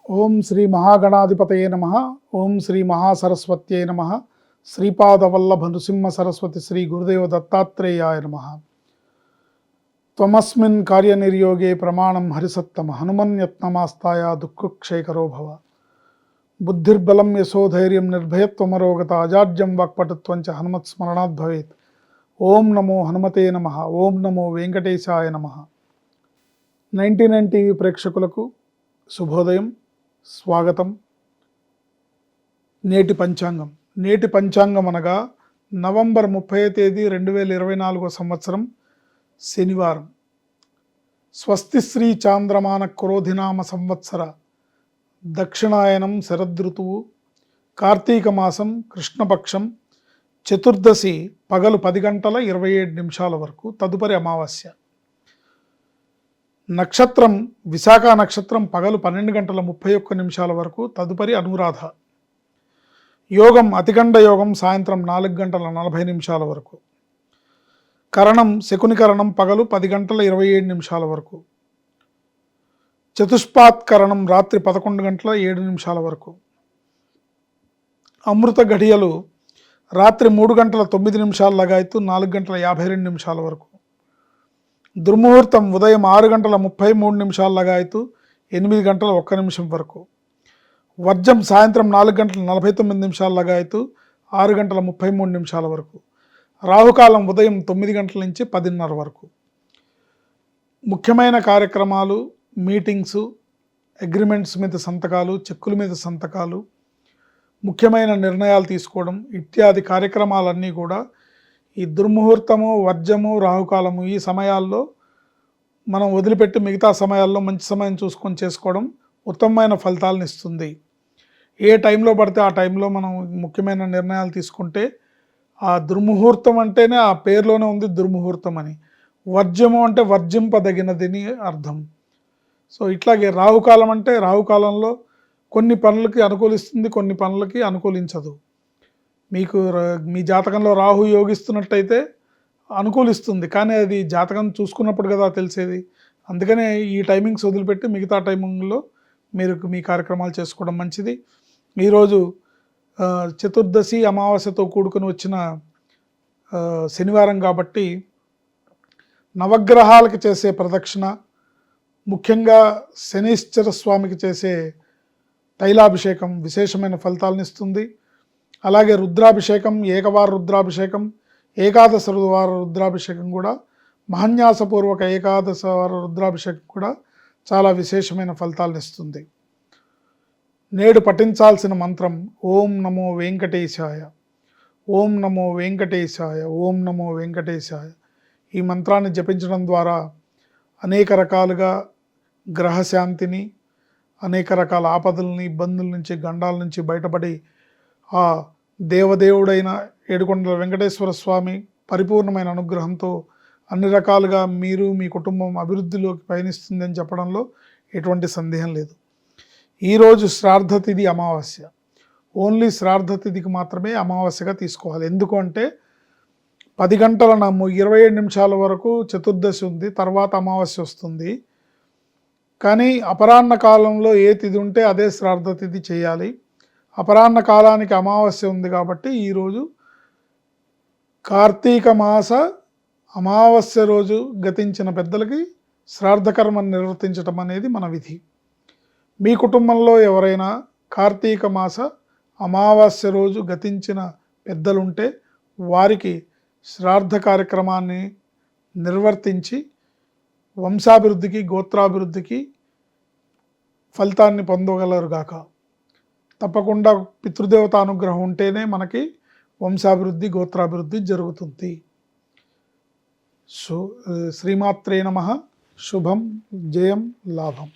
ఓం శ్రీ మహాగణాధిపతయే నమః. ఓం శ్రీ మహాసరస్వత్యై నమః. శ్రీపాదవల్లభ నృసింహ సరస్వతి శ్రీ గురుదేవ దత్తాత్రేయాయ నమః. త్వమస్మిన్ కార్యనిర్యోగే ప్రమాణం హరిసత్తమ హనుమన్యత్నమాస్తాయ దుఃఖక్షేకరో భవ. బుద్ధిర్బలం యశోధైర్యం నిర్భయత్వమరోగత అజాడ్యం వాక్పటుత్వం చ హనుమత్స్మరణాత్ భవేత్. ఓం నమో హనుమతే నమః. ఓం నమో వెంకటేశాయ నమః. 99 టీవీ ప్రేక్షకులకు శుభోదయం, స్వాగతం. నేటి పంచాంగం అనగా నవంబర్ 30 తేదీ 2024 సంవత్సరం శనివారం. స్వస్తి శ్రీ చాంద్రమాన క్రోధినామ సంవత్సర దక్షిణాయనం శరదృతువు, కార్తీక మాసం కృష్ణపక్షం, చతుర్దశి పగలు 10 గంటల 27 నిమిషాల వరకు, తదుపరి అమావాస్య. నక్షత్రం విశాఖ నక్షత్రం పగలు 12 గంటల 31 నిమిషాల వరకు, తదుపరి అనురాధ. యోగం అతిగండ యోగం సాయంత్రం 4 గంటల 40 నిమిషాల వరకు. కరణం శకునికరణం పగలు 10 గంటల 27 నిమిషాల వరకు. చతుష్పాత్ కరణం రాత్రి 11 గంటల 7 నిమిషాల వరకు. అమృత ఘడియలు రాత్రి 3 గంటల 9 నిమిషాల లగాయతు 4 గంటల 52 నిమిషాల వరకు. దుర్ముహూర్తం ఉదయం 6 గంటల 33 నిమిషాల లగాయతు 8 గంటల 1 నిమిషం వరకు. వర్జం సాయంత్రం 4 గంటల 49 నిమిషాల లగాయతు 6 గంటల 33 నిమిషాల వరకు. రాహుకాలం ఉదయం 9 గంటల నుంచి 10:30 వరకు. ముఖ్యమైన కార్యక్రమాలు, మీటింగ్స్, అగ్రిమెంట్స్ మీద సంతకాలు, చెక్కుల మీద సంతకాలు, ముఖ్యమైన నిర్ణయాలు తీసుకోవడం ఇత్యాది కార్యక్రమాలన్నీ కూడా ఈ దుర్ముహూర్తము, వర్జము, రాహుకాలము ఈ సమయాల్లో మనం వదిలిపెట్టి మిగతా సమయాల్లో మంచి సమయం చూసుకొని చేసుకోవడం ఉత్తమమైన ఫలితాలను ఇస్తుంది. ఏ టైంలో పడితే ఆ టైంలో మనం ముఖ్యమైన నిర్ణయాలు తీసుకుంటే, ఆ దుర్ముహూర్తం అంటేనే ఆ పేరులోనే ఉంది దుర్ముహూర్తం అని. వర్జము అంటే వర్జింపదగినదని అర్థం. సో ఇట్లాగే రాహుకాలం అంటే రాహుకాలంలో కొన్ని పనులకి అనుకూలిస్తుంది, కొన్ని పనులకి అనుకూలించదు. మీకు మీ జాతకంలో రాహు యోగిస్తున్నట్టయితే అనుకూలిస్తుంది, కానీ అది జాతకం చూసుకున్నప్పుడు కదా తెలిసేది. అందుకనే ఈ టైమింగ్స్ వదిలిపెట్టి మిగతా టైమింగ్లో మీరు మీ కార్యక్రమాలు చేసుకోవడం మంచిది. ఈరోజు చతుర్దశి అమావాస్యతో కూడుకుని వచ్చిన శనివారం కాబట్టి నవగ్రహాలకు చేసే ప్రదక్షిణ, ముఖ్యంగా శనీశ్వర స్వామికి చేసే తైలాభిషేకం విశేషమైన ఫలితాలను ఇస్తుంది. అలాగే రుద్రాభిషేకం, ఏకవార రుద్రాభిషేకం, ఏకాదశ వార రుద్రాభిషేకం కూడా, మహాన్యాసపూర్వక ఏకాదశ వార రుద్రాభిషేకం కూడా చాలా విశేషమైన ఫలితాలను ఇస్తుంది. నేడు పఠించాల్సిన మంత్రం ఓం నమో వెంకటేశాయ. ఓం నమో వెంకటేశాయ. ఓం నమో వెంకటేశాయ. ఈ మంత్రాన్ని జపించడం ద్వారా అనేక రకాలుగా గ్రహశాంతిని, అనేక రకాల ఆపదలని, ఇబ్బందుల నుంచి, గండాల నుంచి బయటపడి ఆ దేవదేవుడైన ఏడుకొండల వెంకటేశ్వర స్వామి పరిపూర్ణమైన అనుగ్రహంతో అన్ని రకాలుగా మీరు, మీ కుటుంబం అభివృద్ధిలోకి పయనిస్తుందని చెప్పడంలో ఎటువంటి సందేహం లేదు. ఈరోజు శ్రాద్ధ తిథి అమావాస్య. ఓన్లీ శ్రాద్ధ తిథికి మాత్రమే అమావాస్యగా తీసుకోవాలి. ఎందుకు అంటే 10 గంటల 27 నిమిషాల వరకు చతుర్దశి ఉంది, తర్వాత అమావాస్య వస్తుంది. కానీ అపరాహ్న కాలంలో ఏ తిథి ఉంటే అదే శ్రాద్ధ తిథి చేయాలి. అపరాహ్న కాలానికి అమావాస్య ఉంది కాబట్టి ఈరోజు కార్తీక మాస అమావాస్య రోజు గతించిన పెద్దలకి శ్రాద్ధకర్మను నిర్వర్తించటం అనేది మన విధి. మీ కుటుంబంలో ఎవరైనా కార్తీక మాస అమావాస్య రోజు గతించిన పెద్దలుంటే వారికి శ్రాద్ధ కార్యక్రమాన్ని నిర్వర్తించి వంశాభివృద్ధికి, గోత్రాభివృద్ధికి ఫలితాన్ని పొందగలరుగాక. తప్పకుండా పితృదేవత అనుగ్రహం ఉంటేనే మనకి వంశాభివృద్ధి, గోత్రాభివృద్ధి జరుగుతుంది. శ్రీమాత్రే నమః. శుభం, జయం, లాభం.